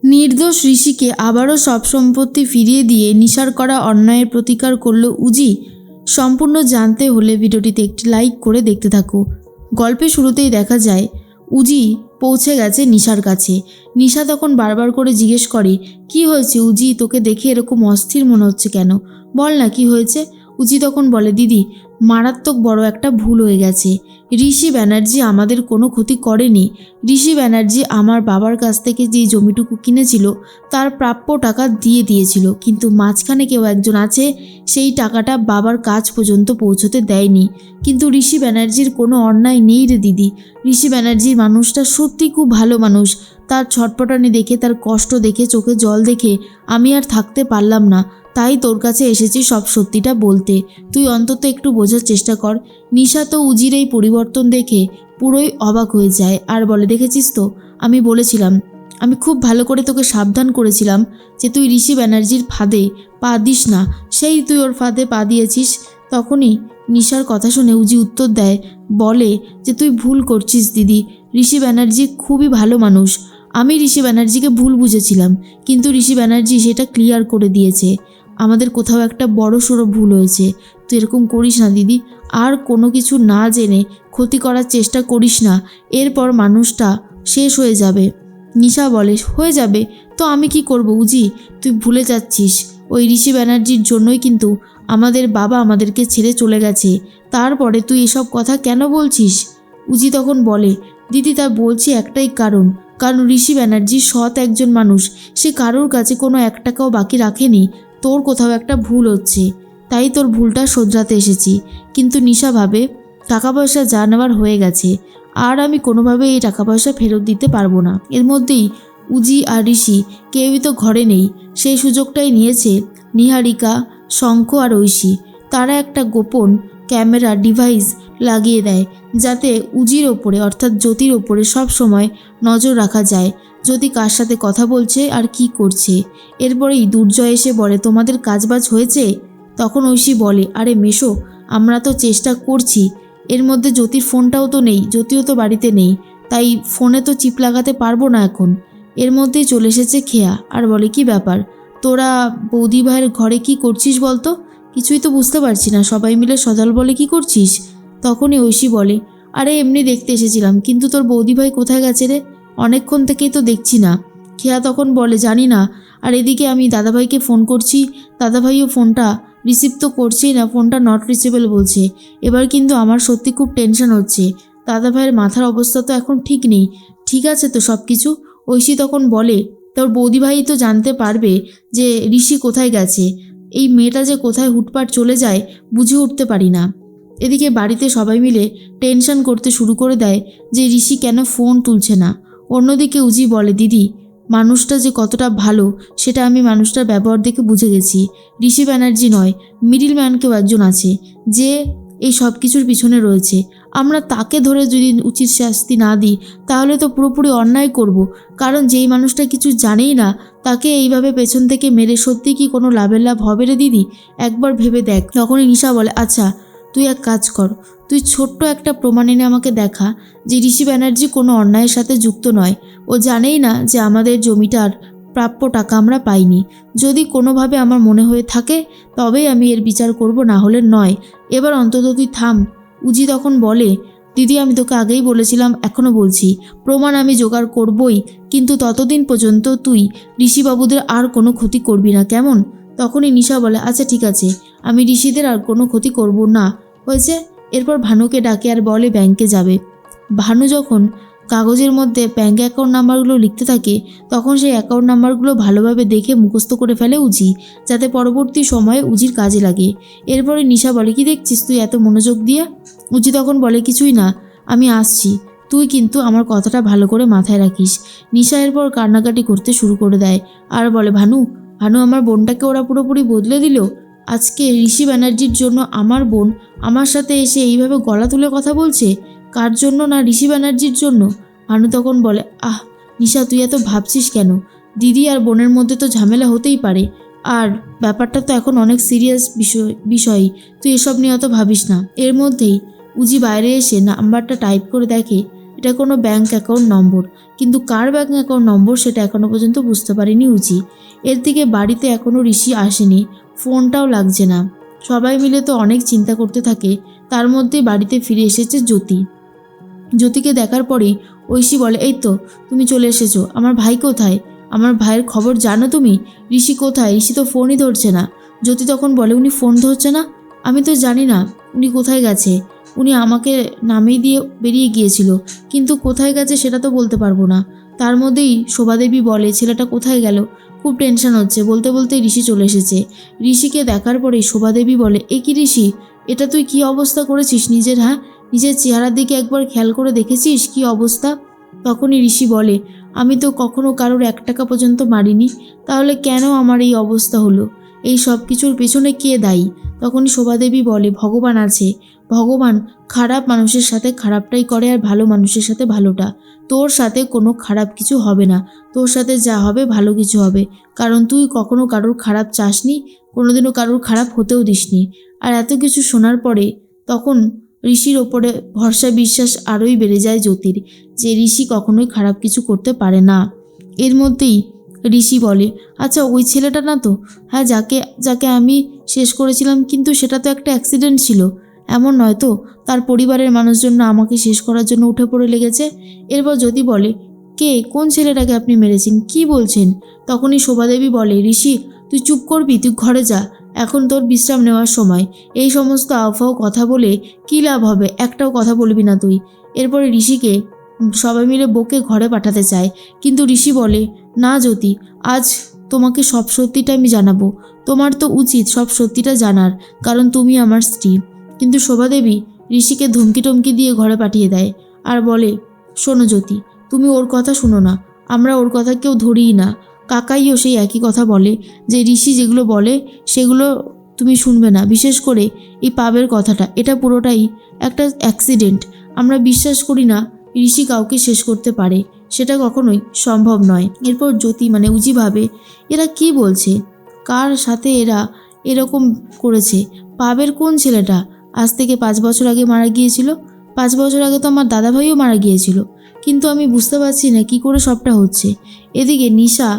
নির্দোষ ঋষিকে আবারও সব সম্পত্তি ফিরিয়ে দিয়ে নিশার করা অন্যায়ের প্রতিকার করল উজি। সম্পূর্ণ জানতে হলে ভিডিওটিতে একটি লাইক করে দেখতে থাকো। গল্পের শুরুতেই দেখা যায় উজি পৌঁছে গেছে নিশার কাছে। নিশা তখন বারবার করে জিজ্ঞেস করে, কি হয়েছে উজি, তোকে দেখে এরকম অস্থির মনে হচ্ছে কেন, বল না কি হয়েছে। উজি তখন বলে, দিদি মারাত্মক বড় একটা ভুল হয়ে গেছে। ঋষি ব্যানার্জি আমাদের কোনো ক্ষতি করেনি। ঋষি ব্যানার্জি আমার বাবার কাছ থেকে যে জমিটুকু কিনেছিল তার প্রাপ্য টাকা দিয়ে দিয়েছিল, কিন্তু মাঝখানে কেউ একজন আছে সেই টাকাটা বাবার কাজ পর্যন্ত পৌঁছতে দেয়নি। কিন্তু ঋষি ব্যানার্জির কোনো অন্যায় নেই রে দিদি। ঋষি ব্যানার্জির মানুষটা সত্যি খুব ভালো মানুষ। তার ছটপটানি দেখে, তার কষ্ট দেখে, চোখে জল দেখে আমি আর থাকতে পারলাম না। তাই তোর কাছে এসেছি সব সত্যিটা বলতে। তুই অন্তত একটু বোঝার চেষ্টা কর। নিশা তো উজির এই পরিবর্তন দেখে পুরোই অবাক হয়ে যায় আর বলে, দেখেছিস তো, আমি বলেছিলাম, আমি খুব ভালো করে তোকে সাবধান করেছিলাম যে তুই ঋষি ব্যানার্জির ফাঁদে পা দিস না, সেই তুই ওর ফাঁদে পা দিয়েছিস। তখনই নিশার কথা শুনে উজি উত্তর দেয়, বলে যে তুই ভুল করছিস দিদি, ঋষি ব্যানার্জি খুবই ভালো মানুষ। আমি ঋষি ব্যানার্জিকে ভুল বুঝেছিলাম, কিন্তু ঋষি ব্যানার্জি সেটা ক্লিয়ার করে দিয়েছে। আমাদের কোথাও একটা বড় সড়ো ভুল হয়েছে। তুই এরকম করিস না দিদি, আর কোনো কিছু না জেনে ক্ষতি করার চেষ্টা করিস না, এরপর মানুষটা শেষ হয়ে যাবে। নিশা বলে, হয়ে যাবে তো আমি কি করব উজি, তুই ভুলে যাচ্ছিস ওই ঋষি ব্যানার্জির জন্যই কিন্তু আমাদের বাবা আমাদেরকে ছেড়ে চলে গেছে। তারপরে তুই এসব কথা কেন বলছিস। উজি তখন বলে, দিদি তা বলছি একটাই কারণ ঋষি ব্যানার্জি সৎ একজন মানুষ, সে কারোর কাছে কোনো 1 টাকাও বাকি রাখেনি। তোর কোথাও একটা ভুল হচ্ছে, তাই তোর ভুলটা শোধরাতে এসেছি। কিন্তু নিশা ভাবে টাকা পয়সা যা নেওয়ার হয়ে গেছে, আর আমি কোনোভাবে এই টাকা পয়সা ফেরত দিতে পারবো না। এর মধ্যেই উজি আর ঋষি কেউই তো ঘরে নেই। সেই সুযোগটাই নিয়েছে নিহারিকা, শঙ্খ আর ঐশী। তারা একটা গোপন ক্যামেরা ডিভাইস লাগিয়ে দেয় যাতে উজির ওপরে অর্থাৎ জ্যোতির ওপরে সব সময় নজর রাখা যায়, জ্যোতি কার সাথে কথা বলছে আর কি করছে। এরপরেই দুর্জয় এসে বলে, তোমাদের কাজবাজ হয়েছে। তখন ঐশী বলে, আরে মেশো, আমরা তো চেষ্টা করছি। এর মধ্যে জ্যোতির ফোনটাও তো নেই, জ্যোতিও তো বাড়িতে নেই, তাই ফোনে তো চিপ লাগাতে পারবো না এখন। এর মধ্যেই চলে এসেছে খেয়া আর বলে, কি ব্যাপার, তোরা বৌদি ভাইয়ের ঘরে কি করছিস বলতো, কিছুই তো বুঝতে পারছি না, সবাই মিলে সদল বলে কি করছিস। তখনই ঐশী বলে, আরে এমনি দেখতে এসেছিলাম, কিন্তু তোর বৌদি ভাই কোথায় গেছে রে, অনেকক্ষণ থেকেই তো দেখছি না। খেয়া তখন বলে, জানি না। আর এদিকে আমি দাদাভাইকে ফোন করছি, দাদাভাইও ফোনটা রিসিভ তো করছেই না, ফোনটা নট রিচেবল বলছে। এবার কিন্তু আমার সত্যি খুব টেনশন হচ্ছে, দাদাভাইয়ের মাথার অবস্থা তো এখন ঠিক নেই। ঠিক আছে তো সব কিছু। ঐশী তখন বলে, তোর বৌদিভাই তো জানতে পারবে যে ঋষি কোথায় গেছে, এই মেয়েটা যে কোথায় হুটপাট চলে যায় বুঝে উঠতে পারি না। এদিকে বাড়িতে সবাই মিলে টেনশন করতে শুরু করে দেয় যে ঋষি কেন ফোন তুলছে না। অন্যদিকে উজি বলে, দিদি মানুষটা যে কতটা ভালো সেটা আমি মানুষটার ব্যবহার দেখে বুঝে গেছি। ঋষি ব্যানার্জি নয়, মিডিল ম্যান কেউ একজন আছে যে এই সব কিছুর পিছনে রয়েছে। আমরা তাকে ধরে যদি উচিত শাস্তি না দিই তাহলে তো পুরোপুরি অন্যায় করব, কারণ যেই মানুষটা কিছু জানেই না তাকে এইভাবে পেছন থেকে মেরে সত্যি কি কোনো লাভের লাভ হবে রে দিদি, একবার ভেবে দেখ। তখনই নিশা বলে, আচ্ছা তুই এক কাজ কর, তুই ছোট্ট একটা প্রমাণ এনে আমাকে দেখা যে ঋষি ব্যানার্জি কোনো অন্যায়ের সাথে যুক্ত নয়, ও জানেই না যে আমাদের জমিটার প্রাপ্য টাকা আমরা পাইনি। যদি কোনোভাবে আমার মনে হয়ে থাকে তবেই আমি এর বিচার করব, না হলে নয়। এবার অন্তত তুই থাম। উজি তখন বলে, দিদি আমি তোকে আগেই বলেছিলাম, এখনও বলছি, প্রমাণ আমি জোগাড় করবই, কিন্তু ততদিন পর্যন্ত তুই ঋষিবাবুদের আর কোনো ক্ষতি করবি না, কেমন। তখনই নিশা বলে, আচ্ছা ঠিক আছে, আমি ঋষিদের আর কোনো ক্ষতি করব না, হয়েছে। এরপর ভানুকে ডাকে আর বলে ব্যাংকে যাবে। ভানু যখন কাগজের মধ্যে ব্যাঙ্ক অ্যাকাউন্ট নাম্বারগুলো লিখতে থাকে তখন সেই অ্যাকাউন্ট নাম্বারগুলো ভালোভাবে দেখে মুখস্থ করে ফেলে উজি, যাতে পরবর্তী সময়ে উজির কাজে লাগে। এরপরে নিশা বলে, কি দেখছিস তুই এত মনোযোগ দিয়ে। উজি তখন বলে, কিছুই না, আমি আসছি, তুই কিন্তু আমার কথাটা ভালো করে মাথায় রাখিস। নিশা এরপর কান্নাকাটি করতে শুরু করে দেয় আর বলে, ভানু আমার বোনটাকে ওরা পুরোপুরি বদলে দিল। আজকে ঋষি ব্যানার্জির জন্য আমার বোন আমার সাথে এসে এইভাবে গলা তুলে কথা বলছে, কার জন্য না ঋষি ব্যানার্জির জন্য। ভানু তখন বলে, আহ নিশা তুই এত ভাবছিস কেন, দিদি আর বোনের মধ্যে তো ঝামেলা হতেই পারে, আর ব্যাপারটা তো এখন অনেক সিরিয়াস বিষয়, তুই এসব নিয়ে অত ভাবিস না। এর মধ্যেই উজি বাইরে এসে নাম্বারটা টাইপ করে দেখে এটা কোনো ব্যাংক অ্যাকাউন্ট নম্বর, কিন্তু কার ব্যাংক অ্যাকাউন্ট নম্বর সেটা এখনও পর্যন্ত বুঝতে পারেনি উজি। এর দিকে বাড়িতে এখনও ঋষি আসেনি, ফোনটাও লাগছে না। সবাই মিলে তো অনেক চিন্তা করতে থাকে। তার মধ্যে বাড়িতে ফিরে এসেছে জ্যোতি। জ্যোতিকে দেখার পরেই ঐশী বলে, এই তো তুমি চলে এসেছো, আমার ভাই কোথায়? আমার ভাইয়ের খবর জানো তুমি? ঋষি কোথায়? ঋষি তো ফোনই ধরছে না। জ্যোতি তখন বলে, উনি ফোন ধরছে না? আমি তো জানি না উনি কোথায় গেছে। উনি আমাকে নামিয়ে দিয়ে বেরিয়ে গিয়েছিল, কিন্তু কোথায় গেছে সেটা তো বলতে পারবো না। তার মধ্যেই শোভাদেবী বলে, ছেলেটা কোথায় গেল? খুব টেনশন হচ্ছে। বলতে বলতে ঋষি চলে এসেছে। ঋষিকে দেখার পরেই শোভাদেবী বলে, এ কি ঋষি, এটা তুই কি অবস্থা করেছিস নিজের? হ্যাঁ, নিজের চেহারার দিকে একবার খেয়াল করে দেখেছিস কি অবস্থা? তখনই ঋষি বলে, আমি তো কখনো কারোর 1 টাকা পর্যন্ত মারিনি, তাহলে কেন আমার এই অবস্থা হলো? এই সব কিছুর পেছনে কে দায়ী? তখনই শোভাদেবী বলে, ভগবান আছে। ভগবান খারাপ মানুষের সাথে খারাপটাই করে, আর ভালো মানুষের সাথে ভালোটা। তোর সাথে কোনো খারাপ কিছু হবে না, তোর সাথে যা হবে ভালো কিছু হবে, কারণ তুই কখনো কারোর খারাপ চাসনি, কোনোদিনও কারোর খারাপ হতেও দিসনি। আর এত কিছু শোনার পরে তখন ঋষির ওপরে ভরসা বিশ্বাস আরোই বেড়ে যায় জ্যোতির, যে ঋষি কখনোই খারাপ কিছু করতে পারে না। এর মধ্যেই ঋষি বলে, আচ্ছা ওই ছেলেটা না তো? হ্যাঁ, যাকে যাকে আমি শেষ করেছিলাম, কিন্তু সেটা তো একটা অ্যাক্সিডেন্ট ছিল, এমন নয় তো তার পরিবারের মানুষজন না আমাকে শেষ করার জন্য উঠে পড়ে লেগেছে? এরপর জ্যোতি বলে, কে, কোন ছেলেটাকে আপনি মেরেছেন, কি বলছেন? তখনই শোভাদেবী বলে, ঋষি তুই চুপ করবি, তুই ঘরে যা, এখন তোর বিশ্রাম নেওয়ার সময়। এই সমস্ত আফাও কথা বলে কী লাভ হবে, একটাও কথা বলবি না তুই। এরপরে ঋষিকে সবাই মিলে বকে ঘরে পাঠাতে চায়, কিন্তু ঋষি বলে, না জ্যোতি, আজ তোমাকে সব সত্যিটা আমি জানাবো। তোমার তো উচিত সব সত্যিটা জানার, কারণ তুমি আমার স্ত্রী। কিন্তু শোভাদেবী ঋষিকে ধমকি টমকি দিয়ে ঘরে পাঠিয়ে দেয় আর বলে, শোনো জ্যোতি, তুমি ওর কথা শুনো না, আমরা ওর কথা কেউ ধরিই না। কাকাইও সেই একই কথা বলে, যে ঋষি যেগুলো বলে সেগুলো তুমি শুনবে না, বিশেষ করে এই পাবের কথাটা, এটা পুরোটাই একটা অ্যাক্সিডেন্ট। আমরা বিশ্বাস করি না ঋষি কাউকে শেষ করতে পারে, সেটা কখনোই সম্ভব নয়। এরপর জ্যোতি মানে উজি ভাবে, এরা কি বলছে, কার সাথে এরা এরকম করেছে? পাবের কোন ছেলেটা আজ থেকে 5 বছর আগে মারা গিয়েছিল? 5 বছর আগে তো আমার দাদাভাইও মারা গিয়েছিল, কিন্তু আমি বুঝতে পারছি না কি করে সবটা হচ্ছে। এদিকে নিশা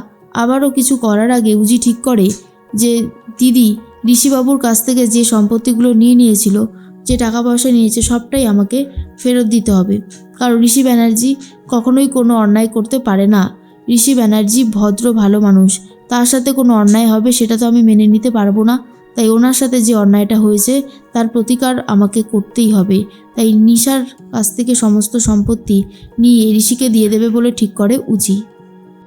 আবারও কিছু করার আগে উজি ঠিক করে যে দিদি ঋষিবাবুর কাছ থেকে যে সম্পত্তিগুলো নিয়েছিল, যে টাকা পয়সা নিয়েছে, সবটাই আমাকে ফেরত দিতে হবে, কারণ ঋষি ব্যানার্জি কখনোই কোনো অন্যায় করতে পারে না। ঋষি ব্যানার্জি ভদ্র ভালো মানুষ, তার সাথে কোনো অন্যায় হবে সেটা তো আমি মেনে নিতে পারবো না। তাই ওনার সাথে যে অন্যায়টা হয়েছে তার প্রতিকার আমাকে করতেই হবে। তাই নিশার কাছ থেকে সমস্ত সম্পত্তি নিয়ে ঋষিকে দিয়ে দেবে বলে ঠিক করে উজি।